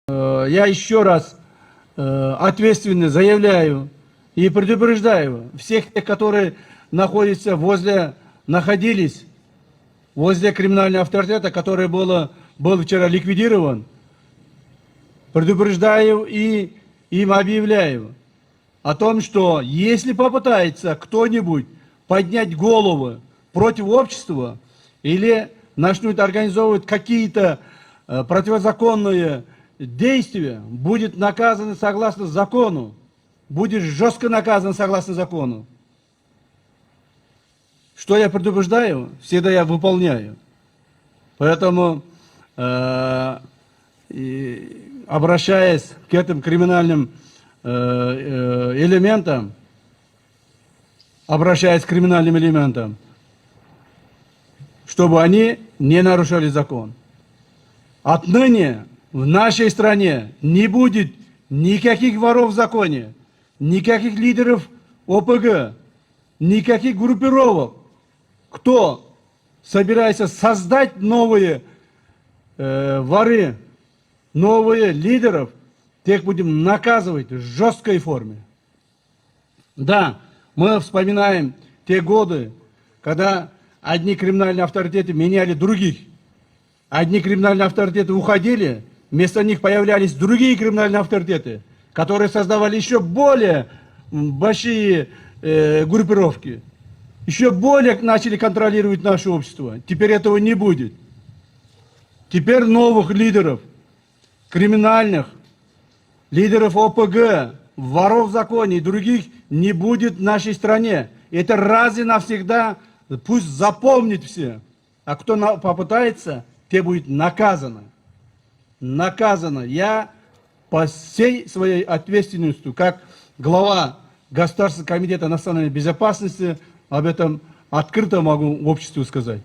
Я еще раз ответственно заявляю и предупреждаю всех тех, которые находились возле криминального авторитета, который был вчера ликвидирован, предупреждаю и им объявляю о том, что если попытается кто-нибудь поднять голову против общества или начнут организовывать какие-то противозаконные действия, будет наказан согласно закону, будет жестко наказан согласно закону. Что я предупреждаю, всегда я выполняю. Поэтому, обращаясь к этим криминальным элементам, чтобы они не нарушали закон. Отныне в нашей стране не будет никаких воров в законе, никаких лидеров ОПГ, никаких группировок. Кто собирается создать новые воры, новые лидеров, тех будем наказывать в жесткой форме. Да, мы вспоминаем те годы, когда одни криминальные авторитеты меняли других. Одни криминальные авторитеты уходили, вместо них появлялись другие криминальные авторитеты, которые создавали еще более большие группировки, еще более начали контролировать наше общество. Теперь этого не будет. Теперь новых лидеров, криминальных, лидеров ОПГ, воров в законе и других не будет в нашей стране. Это раз и навсегда пусть запомнит все. А кто попытается, те будет наказано. Наказано. Я по всей своей ответственности, как глава Государственного комитета национальной безопасности, об этом открыто могу обществу сказать.